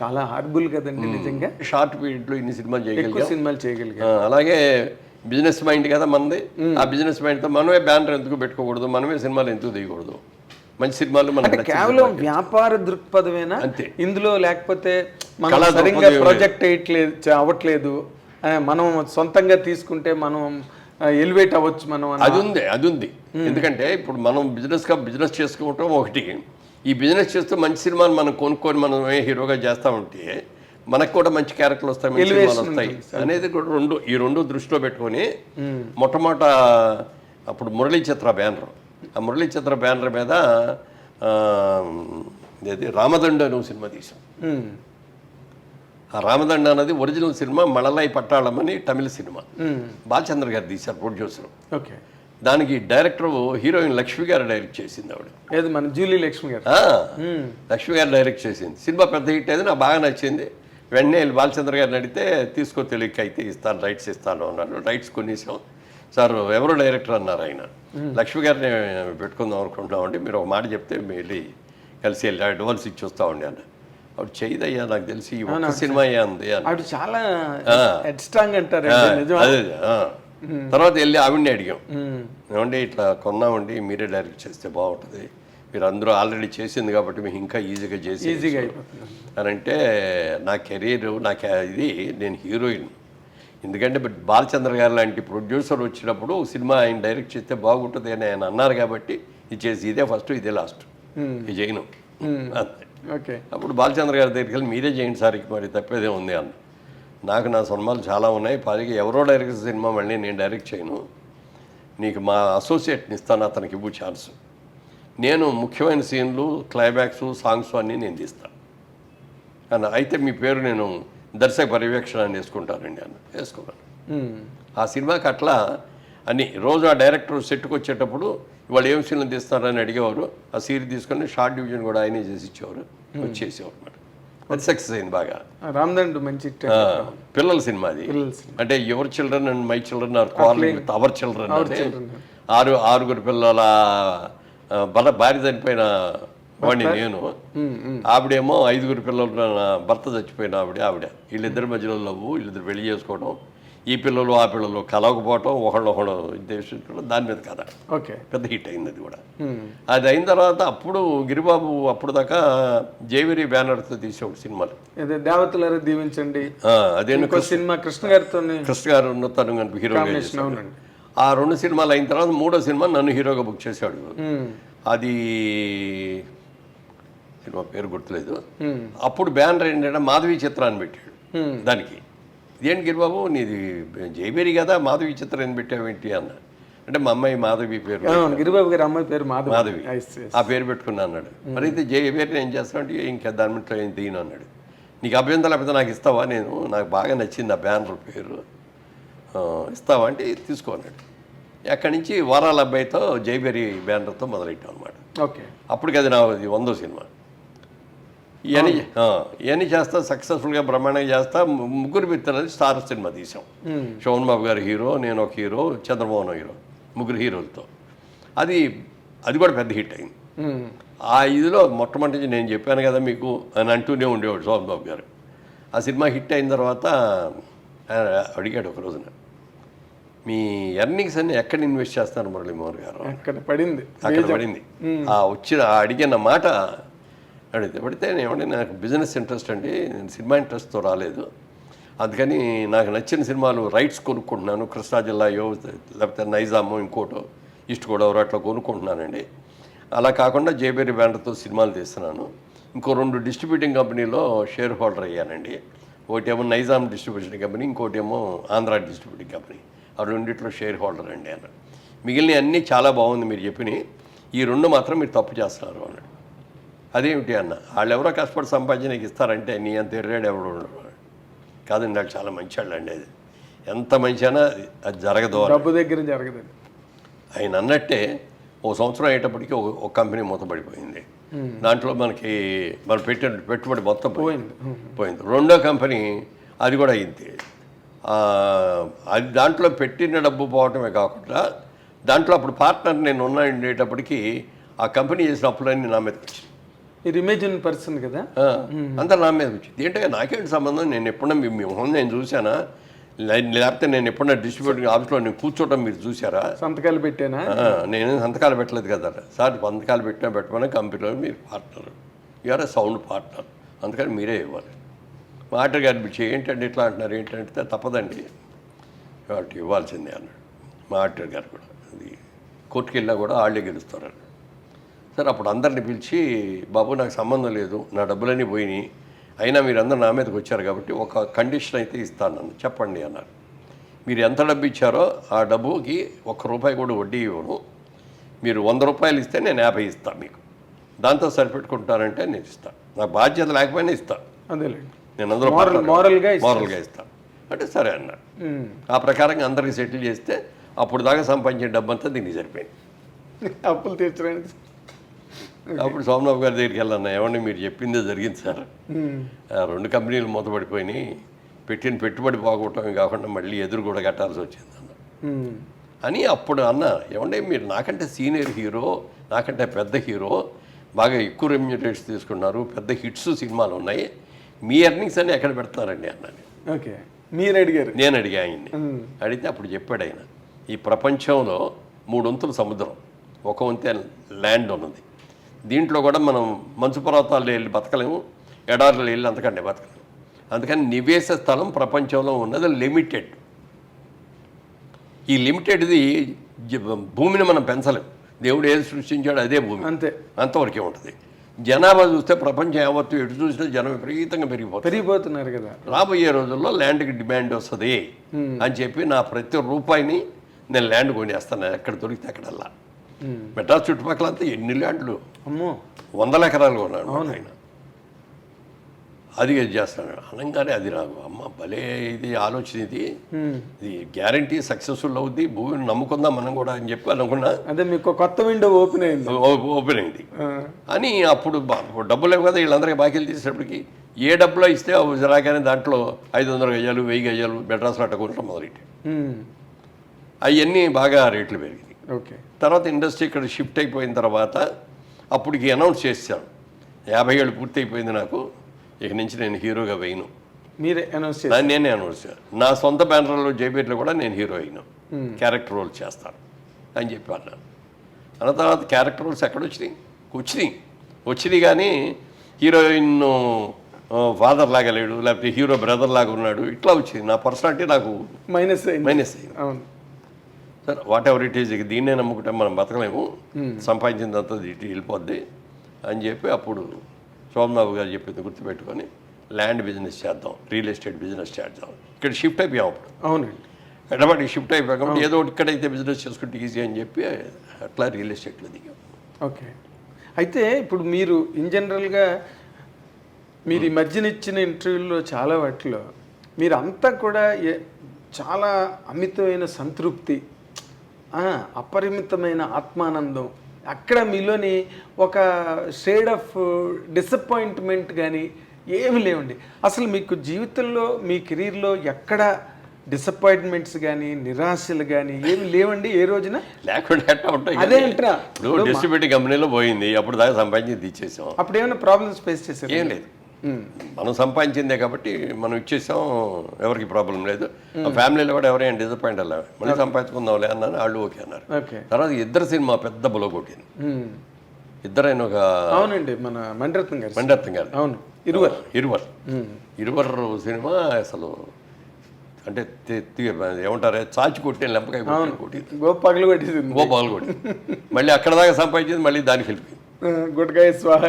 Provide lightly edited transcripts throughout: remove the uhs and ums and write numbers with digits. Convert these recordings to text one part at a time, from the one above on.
చాలా హార్డ్బుల్ కదండి నిజంగా. షార్ట్ పీరియడ్లో ఇన్ని సినిమాలు ఎక్కువ చేయగలిగాం. సినిమాలు చేయగలిగాం. అలాగే బిజినెస్ మైండ్ కదా మనది. ఆ బిజినెస్ మైండ్తో మనమే బ్యానర్ ఎందుకు పెట్టుకోకూడదు, మనమే సినిమాలు ఎందుకు తీయకూడదు, మంచి సినిమాలు మనకి కేవలం వ్యాపార దృక్పథమేనా అంతే ఇందులో, లేకపోతే మనం సరిగ్గా ప్రొజెక్ట్ అవ్వట్లేదు, మనం సొంతంగా తీసుకుంటే మనం ఎలివేట్ అవ్వచ్చు మనం అది ఉంది. ఎందుకంటే ఇప్పుడు మనం బిజినెస్ చేసుకోవటం ఒకటి, ఈ బిజినెస్ చేస్తూ మంచి సినిమాలు మనం కొనుక్కొని మనం హీరోగా చేస్తా ఉంటే మనకు కూడా మంచి క్యారెక్టర్లు వస్తాయి, మంచి సినిమాలు వస్తాయి అనేది కూడా ఈ రెండు దృష్టిలో పెట్టుకొని మొట్టమొదట అప్పుడు మురళీ చిత్ర బ్యానర్, ఆ మురళీ చిత్ర బ్యానర్ మీద రామదండ అనే సినిమా తీసాం. ఆ రామదండ అనేది ఒరిజినల్ సినిమా, మళలై పట్టాళం అని తమిళ సినిమా. బాలచంద్ర గారు తీశారు ప్రొడ్యూసర్. ఓకే. దానికి డైరెక్టర్ హీరోయిన్ లక్ష్మి గారు డైరెక్ట్ చేసింది. ఆవిడ మన జూలీ లక్ష్మి గారు, లక్ష్మి గారు డైరెక్ట్ చేసింది. సినిమా పెద్ద హిట్ అయితే నాకు బాగా నచ్చింది. వెంటనే బాలచంద్ర గారిని అడిగితే తీసుకో, తెలియక అయితే ఇస్తాను, రైట్స్ ఇస్తాను అన్నాడు. రైట్స్ కొనేసాం. సార్ ఎవరు డైరెక్టర్ అన్నారు ఆయన. లక్ష్మి గారిని పెట్టుకుందాం అనుకుంటున్నామండి, మీరు ఒక మాట చెప్తే వెళ్ళి కలిసి వెళ్ళి అడ్వాన్స్ ఇచ్చి వస్తామండి అన్న. ఆవిడ చేయదయ్యా, నాకు తెలిసి ఈ ఒక్క సినిమా అంది ఆవిడ చాలా స్ట్రాంగ్ అంటారు. అదే తర్వాత వెళ్ళి ఆవిడని అడిగాం, ఏమండి ఇట్లా కొన్నామండి, మీరే డైరెక్ట్ చేస్తే బాగుంటుంది, మీరు అందరూ ఆల్రెడీ చేసింది కాబట్టి మీకు ఇంకా ఈజీగా చేసి అని అంటే, నా కెరీర్ ఇది నేను హీరోయిన్. ఎందుకంటే బాలచంద్ర గారు లాంటి ప్రొడ్యూసర్ వచ్చినప్పుడు సినిమా ఆయన డైరెక్ట్ చేస్తే బాగుంటుంది అని ఆయన అన్నారు కాబట్టి ఇది చేసి ఇదే ఫస్ట్ ఇదే లాస్ట్, ఇది చేయను అంతే. అప్పుడు బాలచంద్ర గారి దగ్గరికి వెళ్ళి మీరే చేయండి సార్, మరి తప్పేదే ఉంది అన్న. నాకు నా సినిమాలు చాలా ఉన్నాయి, పైగా ఎవరో డైరెక్ట్ సినిమా మళ్ళీ నేను డైరెక్ట్ చేయను, నీకు మా అసోసియేట్ని ఇస్తాను, అతనికి ఇవ్వు ఛాన్స్, నేను ముఖ్యమైన సీన్లు, క్లైమాక్స్, సాంగ్స్ అన్నీ నేను తీస్తాను అన్న. అయితే మీ పేరు నేను దర్శక పర్యవేక్షణ అని వేసుకుంటానండి అన్న. వేసుకున్నాను. ఆ సినిమాకి అట్లా అని రోజు ఆ డైరెక్టర్ సెట్కి వచ్చేటప్పుడు వాళ్ళు ఏం సీన్లు తీస్తున్నారని అడిగేవారు. ఆ సీన్ తీసుకొని షార్ట్ డివిజన్ కూడా ఆయనే చేసి ఇచ్చేవారు, వచ్చేసేవారు అన్నమాట. అది సక్సెస్ అయింది బాగా. రామదండు మంచి పిల్లల సినిమా అది. అంటే your children and my children are quarrelling with our children అంటే ఆరుగురు పిల్లల భార్య చనిపోయిన వాడిని నేను, ఆవిడేమో 5 పిల్లలు భర్త చచ్చిపోయిన ఆవిడ, వీళ్ళిద్దరి మధ్యలో లవ్వు, వీళ్ళిద్దరు పెళ్లి చేసుకోవడం, ఈ పిల్లలు ఆ పిల్లలు కలవకపోవటం, ఒకళ్ళు ఉద్దేశించడం, దాని మీద కథ పెద్ద హిట్ అయింది అది కూడా. అది అయిన తర్వాత అప్పుడు గిరిబాబు అప్పుడు దాకా జేవిరి బ్యానర్తో తీసేవాడు సినిమాలు. దేవతలారా దీవించండి, అదే సినిమా కృష్ణ గారు తను కనుక హీరోగా. ఆ 2 సినిమాలు అయిన తర్వాత 3వ సినిమా నన్ను హీరోగా బుక్ చేశాడు. అది సినిమా పేరు గుర్తులేదు. అప్పుడు బ్యానర్ ఏంటంటే మాధవి చిత్రాన్ని పెట్టాడు దానికి. ఇదేంటి గిరిబాబు నీది జయబేరి కదా, మాధవి చిత్రం అని పెట్టావేంటి అన్న. అంటే మా అమ్మాయి మాధవి పేరు, గిరిబాబు గారి అమ్మాయి పేరు మాధవి, ఆ పేరు పెట్టుకున్నా అన్నాడు. మరి అయితే జయబేరి ఏం చేస్తానంటే ఇంకా దాని మీద ఏం తీయను అన్నాడు. నీకు అభ్యంతరం లేకపోతే నాకు ఇస్తావా, నాకు బాగా నచ్చింది ఆ బ్యానర్ పేరు, ఇస్తావా అంటే తీసుకో అన్నాడు. అక్కడి నుంచి వారాల అబ్బాయితో జయబేరి బ్యానర్తో మొదలెట్టాం అనమాట. అప్పటికి అది నా 100వ సినిమా. ఇవన్నీ చేస్తా, సక్సెస్ఫుల్గా బ్రహ్మాండంగా చేస్తా. 3 మిత్రులని స్టార్ సినిమా తీసాం. శోభన్ బాబు గారు హీరో, నేను ఒక హీరో, చంద్రమోహన్ హీరో, 3 హీరోలతో. అది కూడా పెద్ద హిట్ అయింది. ఆ ఇదిలో మొట్టమొదటి నేను చెప్పాను కదా మీకు అని అంటూనే ఉండేవాడు శోభన్ బాబు గారు. ఆ సినిమా హిట్ అయిన తర్వాత అడిగాడు ఒక రోజున, మీ ఎర్నింగ్స్ అన్ని ఎక్కడ ఇన్వెస్ట్ చేస్తున్నారు మురళీమోహన్ గారు? అక్కడ పడింది. అడిగిన మాట పడితే ఏమంటే నాకు బిజినెస్ ఇంట్రెస్ట్ అండి, నేను సినిమా ఇంట్రెస్ట్తో రాలేదు, అందుకని నాకు నచ్చిన సినిమాలు రైట్స్ కొనుక్కుంటున్నాను, కృష్ణా జిల్లాయో లేకపోతే నైజామో ఇంకోటో ఈస్ట్ గోదావరి అట్లా కొనుక్కుంటున్నానండి. అలా కాకుండా జేబేరి బ్యానర్తో సినిమాలు తీస్తున్నాను. ఇంకో 2 డిస్ట్రిబ్యూటింగ్ కంపెనీలో షేర్ హోల్డర్ అయ్యానండి. ఒకటేమో నైజాం డిస్ట్రిబ్యూషన్ కంపెనీ, ఇంకోటేమో ఆంధ్ర డిస్ట్రిబ్యూటింగ్ కంపెనీ. ఆ 2 షేర్ హోల్డర్ అండి అన్నాడు. మిగిలిన అన్నీ చాలా బాగుంది మీరు చెప్పినాయి, ఈ 2 మాత్రం మీరు తప్పు చేస్తున్నారు అన్నాడు. అదేమిటి అన్న, వాళ్ళు ఎవరో కష్టపడి సంపాదించి ఇస్తారంటే నీ అంత ఎర్రాడు ఎవరు ఉండరు కాదండి, నాకు చాలా మంచి వాళ్ళు అండి, అది ఎంత మంచి అయినా అది జరగదు, డబ్బు దగ్గర జరగదు. ఆయన అన్నట్టే 1 సంవత్సరం అయ్యేటప్పటికి ఒక కంపెనీ మూతపడిపోయింది. దాంట్లో మనం పెట్టిన పెట్టుబడి మొత్తం పోయింది. 2వ కంపెనీ అది కూడా అయింది. అది దాంట్లో పెట్టిన డబ్బు పోవటమే కాకుండా దాంట్లో అప్పుడు పార్ట్నర్ నేను ఉండేటప్పటికీ ఆ కంపెనీ చేసిన అప్పులన్నీ నా మీదకి వచ్చింది. మీరు ఇమేజిన్ పర్సన్ కదా. అంతా నా మీద వచ్చింది. ఏంటంటే నాకేంటి సంబంధం, నేను ఎప్పుడన్నా మీ మొహం నేను చూసానా, లేకపోతే నేను ఎప్పుడన్నా డిస్ట్రిబ్యూటింగ్ ఆఫీస్లో నేను కూర్చోవడం మీరు చూసారా? సంతకాలు పెట్టానా? నేను సంతకాలు పెట్టలేదు కదా సార్. సంతకాలు పెట్టమని కంపెనీలో మీరు partner, you're a sound partner, అందుకని మీరే ఇవ్వాలి. మాటర్ గారు పిలిచి ఏంటంటే ఇట్లా అంటున్నారు, ఏంటంటే తప్పదండి వాటి ఇవ్వాల్సిందే అన్నాడు మాటర్ గారు కూడా. అది కోర్టుకు వెళ్ళినా కూడా వాళ్ళే గెలుస్తారని. సరే అప్పుడు అందరిని పిలిచి, బాబు నాకు సంబంధం లేదు, నా డబ్బులన్నీ పోయినాయి, అయినా మీరు అందరూ నా మీదకి వచ్చారు కాబట్టి ఒక కండిషన్ అయితే ఇస్తాను అన్న. చెప్పండి అన్నారు. మీరు ఎంత డబ్బు ఇచ్చారో ఆ డబ్బుకి ₹1 కూడా వడ్డీ ఇవ్వను, మీరు ₹100 ఇస్తే నేను 50 ఇస్తాను మీకు, దాంతో సరిపెట్టుకుంటానంటే నేను ఇస్తాను, నా బాధ్యత లేకపోయినా ఇస్తాను, అదేలేండి, నేను అందరూ మోరల్గా ఇస్తాను అంటే సరే అన్నాడు. ఆ ప్రకారంగా అందరికి సెటిల్ చేస్తే అప్పుడు దాకా సంపాదించిన డబ్బంతా దీనికి సరిపోయింది. అప్పులు తీర్చడానికి అప్పుడు సోమనాథ్ గారి దగ్గరికి వెళ్ళాను. ఏమండి మీరు చెప్పిందే జరిగింది సార్, 2 కంపెనీలు మూతపడిపోయినాయి, పెట్టిన పెట్టుబడి పోగొట్టడం కాకుండా మళ్ళీ ఎదురు కూడా కట్టాల్సి వచ్చింది అన్న అని. అప్పుడు అన్న, ఏమంటే మీరు నాకంటే సీనియర్ హీరో, నాకంటే పెద్ద హీరో, బాగా ఎక్కువ రెమ్యూనరేట్స్ తీసుకున్నారు, పెద్ద హిట్స్ సినిమాలు ఉన్నాయి, మీ ఎర్నింగ్స్ అన్నీ ఎక్కడ పెడతారండి అన్నాను. ఓకే, మీరు అడిగారు? నేను అడిగా ఆయన్ని. అడిగితే అప్పుడు చెప్పాడు ఆయన, ఈ ప్రపంచంలో 3 వంతుల సముద్రం, 1 వంతే ల్యాండ్ ఉన్నది, దీంట్లో కూడా మనం మంచు పర్వతాల్లో వెళ్ళి బతకలేము, ఎడార్లు వెళ్ళి అంతకంటే బతకలేము, అందుకని నివేశ స్థలం ప్రపంచంలో ఉన్నది లిమిటెడ్. ఈ లిమిటెడ్ది భూమిని మనం పెంచలేము, దేవుడు ఏది సృష్టించాడు అదే భూమి, అంతే, అంతవరకే ఉంటుంది. జనాభా చూస్తే ప్రపంచం యావత్తు ఎటు చూసినా జనం విపరీతంగా పెరిగిపోతున్నారు కదా. రాబోయే రోజుల్లో ల్యాండ్కి డిమాండ్ వస్తుంది అని చెప్పి నా ప్రతి రూపాయిని నేను ల్యాండ్ కొనేస్తాను, ఎక్కడ దొరికితే అక్కడల్లా. మెడ్రాస్ చుట్టుపక్కల అంతా ఎన్ని ల్యాండ్లు, 100 ఎకరాలు కొన్నాడు ఆయన. అది చేస్తాను అనగానే అది నాకు అమ్మ భలే ఇది ఆలోచన, ఇది గ్యారంటీ సక్సెస్ఫుల్ అవుద్ది, భూమిని నమ్ముకుందాం మనం కూడా అని చెప్పి అనుకున్నా. అదే మీకు కొత్త విండో ఓపెన్ అయింది అని. అప్పుడు డబ్బులు లేవు కదా, వీళ్ళందరికీ బాకీలు తీసేటప్పటికి ఏ డబ్బులో ఇస్తే రాగానే దాంట్లో 500 గజాలు 1000 గజాలు మెడ్రాస్లో అట్ట కొనడం మొదలెట్టి అవన్నీ బాగా రేట్లు పెరిగింది. ఓకే, తర్వాత ఇండస్ట్రీ ఇక్కడ షిఫ్ట్ అయిపోయిన తర్వాత అప్పటికి అనౌన్స్ చేశాను, 50 ఏళ్ళు పూర్తి అయిపోయింది నాకు, ఇక నుంచి నేను హీరోగా వేయను. మీరే అనౌన్స్ చేశారు? నేనే అనౌన్స్ చేశాను. నా సొంత బ్యానర్లో జైపేట్లో కూడా నేను హీరో అయినా, క్యారెక్టర్ రోల్ చేస్తాను అని చెప్పి అన్నాను. అన్న తర్వాత క్యారెక్టర్ రోల్స్ ఎక్కడ వచ్చినాయి కానీ హీరోయిన్ ఫాదర్ లాగా లేడు, లేకపోతే హీరో బ్రదర్ లాగా ఉన్నాడు, ఇట్లా వచ్చింది. నా పర్సనాలిటీ నాకు మైనస్ అయింది. సరే వాట్ ఎవర్ ఇట్ ఈజ్, దీన్నే నమ్ముకుంటే మనం బతకలేము, సంపాదించిందంతా ఇటు వెళ్ళిపోద్ది అని చెప్పి అప్పుడు సోమనాథ్ గారు చెప్పింది గుర్తుపెట్టుకొని ల్యాండ్ బిజినెస్ చేద్దాం, రియల్ ఎస్టేట్ బిజినెస్ చేద్దాం. ఇక్కడ షిఫ్ట్ అయిపోయాం అప్పుడు. అవునండి, ఎడబడి షిఫ్ట్ అయిపోయాం కాబట్టి ఏదో ఒకటి ఇక్కడైతే బిజినెస్ చేసుకుంటే ఈజీ అని చెప్పి అట్లా రియల్ ఎస్టేట్లో దిగాం. ఓకే, అయితే ఇప్పుడు మీరు ఇన్ జనరల్గా మీరు ఈ మధ్యన ఇచ్చిన ఇంటర్వ్యూల్లో చాలా వాటిలో మీరు అంతా కూడా చాలా అమితమైన సంతృప్తి, అపరిమితమైన ఆత్మానందం, అక్కడ మీలోని ఒక షేడ్ ఆఫ్ డిసప్పాయింట్మెంట్ కానీ ఏమి లేవండి. అసలు మీకు జీవితంలో మీ కెరీర్లో ఎక్కడ డిసప్పాయింట్మెంట్స్ కానీ నిరాశలు కానీ ఏమి లేవండి ఏ రోజున? లేకుండా అదే అంటారా, డిస్ట్రిబ్యూటింగ్ కంపెనీలో పోయింది, అప్పుడు దాకా సంపాదించి ఇచ్చేసాం. అప్పుడు ఏమైనా ప్రాబ్లమ్స్ ఫేస్ చేశారు? ఏం లేదు, మనం సంపాదించిందే కాబట్టి మనం ఇచ్చేసాం, ఎవరికి ప్రాబ్లం లేదు. ఫ్యామిలీలో కూడా ఎవరైనా డిసప్పాయింట్ అలా మళ్ళీ సంపాదించుకుందాంలే అన్నారు, వాళ్ళు ఓకే అన్నారు. తర్వాత 2 సినిమా పెద్ద బులో కొట్టింది. ఇద్దరైన ఒక, అవునండి, మన మణిరత్నం గారు, అవును, ఇరువర్ సినిమా అసలు అంటే ఏమంటారే చాచి కొట్టిన లెంపకాయ కొట్టింది, గోపాలు కొట్టి మళ్ళీ అక్కడ దాకా సంపాదించింది, మళ్ళీ దానికి వెళ్ళిపోయింది. గుడ్గాయ స్వాహ.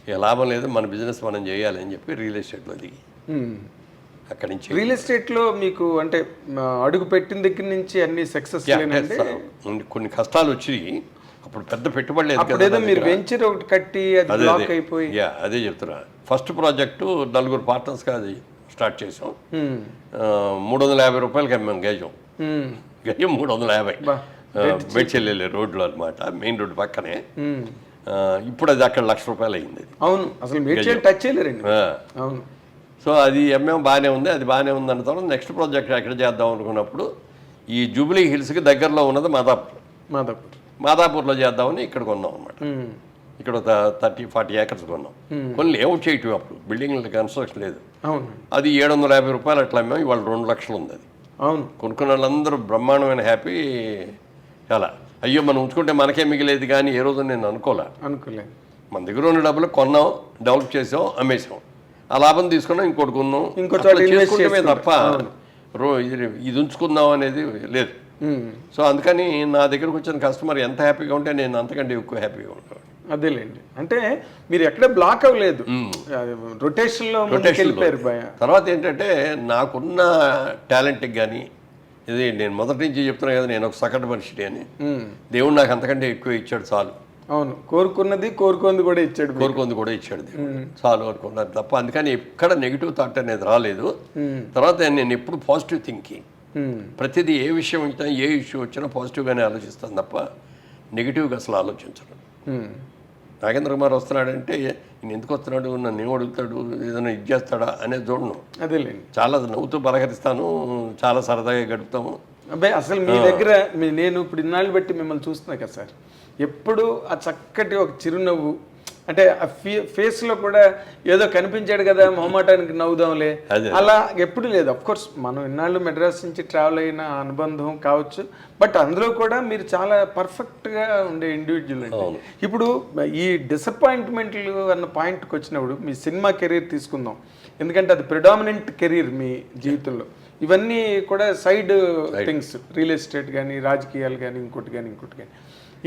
ఇక లాభం లేదు, మన బిజినెస్ మనం చేయాలి అని చెప్పి రియల్ ఎస్టేట్లో దిగి అక్కడి నుంచి. రియల్ ఎస్టేట్లో మీకు అంటే అడుగు పెట్టిన దగ్గర నుంచి అన్ని సక్సెస్? కొన్ని కష్టాలు వచ్చి అప్పుడు పెద్ద పెట్టుబడి లేదు కదా, మీరు వెంచర్ ఒకటి కట్టి అది బ్లాక్ అయిపోయి. అదే చెప్తున్నా, ఫస్ట్ ప్రాజెక్టు 4 పార్ట్నర్స్గా అది స్టార్ట్ చేసాం. 350 రూపాయలకి అమ్మాం గజం 350 బెడ్చెల్లె రోడ్లో అనమాట, మెయిన్ రోడ్డు పక్కనే. ఇప్పుడు అది అక్కడ ₹1,00,000 అయింది. అవును, అసలు టచ్ చేయలేరండి. అవును. సో అది ఎంఎం బాగానే ఉంది, అది బాగానే ఉంది అన్న తర్వాత నెక్స్ట్ ప్రాజెక్ట్ ఎక్కడ చేద్దాం అనుకున్నప్పుడు ఈ జూబ్లీ హిల్స్కి దగ్గరలో ఉన్నది మాదాపూర్లో చేద్దామని ఇక్కడ కొన్నాం అనమాట. ఇక్కడ 30-40 ఏకర్స్ కొన్నాం. కొన్ని లేఅవుట్ చేయటం అప్పుడు బిల్డింగ్ కన్స్ట్రక్షన్ లేదు. అవును, అది 750 రూపాయలు అట్లా అమ్మాం. ఇవాళ 2 లక్షలు ఉంది. అది అవును, కొనుక్కున్న వాళ్ళందరూ బ్రహ్మాండమైన హ్యాపీ. చాలా అయ్యో మనం ఉంచుకుంటే మనకే మిగిలేదు కానీ ఏ రోజు నేను అనుకోలేదు. మన దగ్గర ఉన్న డబ్బులు కొన్నాం, డెవలప్ చేసాం, అమ్మేసాం, ఆ లాభం తీసుకున్నాం, ఇంకోటి కొన్నాం, చేసుకుంటే తప్ప ఇది ఉంచుకుందాం అనేది లేదు. సో అందుకని నా దగ్గరకు వచ్చిన కస్టమర్ ఎంత హ్యాపీగా ఉంటే నేను అంతకంటే ఎక్కువ హ్యాపీగా ఉంటాను. అదేలేండి, అంటే మీరు ఎక్కడ బ్లాక్ అవ్వలేదు, రొటేషన్లో వెళ్ళిపోయారు. తర్వాత ఏంటంటే నాకున్న టాలెంట్కి కానీ ఇది నేను మొదటి నుంచి చెప్తున్నా కదా, నేను ఒక సగటు మనిషిని అని. దేవుడు నాకు అంతకంటే ఎక్కువ ఇచ్చాడు చాలు. అవును, కోరుకుంది కూడా ఇచ్చాడు దేవుడు చాలు అనుకున్నారు తప్ప. అందుకని ఎక్కడ నెగిటివ్ థాట్ అనేది రాలేదు. తర్వాత నేను ఎప్పుడు పాజిటివ్ థింకింగ్, ప్రతిదీ ఏ విషయం వచ్చినా ఏ ఇష్యూ వచ్చినా పాజిటివ్గానే ఆలోచిస్తాను తప్ప నెగిటివ్గా అసలు ఆలోచించను. నాగేంద్ర కుమార్ వస్తున్నాడంటే నేను ఎందుకు వస్తున్నాడు, నన్ను ఏం అడుగుతాడు, ఏదైనా ఇది చేస్తాడా అనేది చూడను. అదేలేండి, చాలా నవ్వుతూ పలకరిస్తాను, చాలా సరదాగా గడుపుతాము. అబ్బాయి అసలు మీ దగ్గర నేను ఇప్పుడు ఇన్నాళ్ళు బట్టి మిమ్మల్ని చూస్తున్నా కదా సార్, ఎప్పుడు ఆ చక్కటి ఒక చిరునవ్వు, అంటే ఆ ఫేస్లో కూడా ఏదో కనిపించాడు కదా మొహమాటానికి నవ్వుదాంలే అలా ఎప్పుడు లేదు. అఫ్కోర్స్ మనం ఇన్నాళ్ళు మెడ్రాస్ నుంచి ట్రావెల్ అయిన అనుబంధం కావచ్చు, బట్ అందులో కూడా మీరు చాలా పర్ఫెక్ట్గా ఉండే ఇండివిజువల్ అండి. ఇప్పుడు ఈ డిసప్పాయింట్మెంట్లు అన్న పాయింట్కి వచ్చినప్పుడు మీ సినిమా కెరీర్ తీసుకుందాం, ఎందుకంటే అది ప్రిడామినెంట్ కెరీర్ మీ జీవితంలో. ఇవన్నీ కూడా సైడ్ థింగ్స్, రియల్ ఎస్టేట్ కానీ, రాజకీయాలు కానీ, ఇంకోటి కానీ.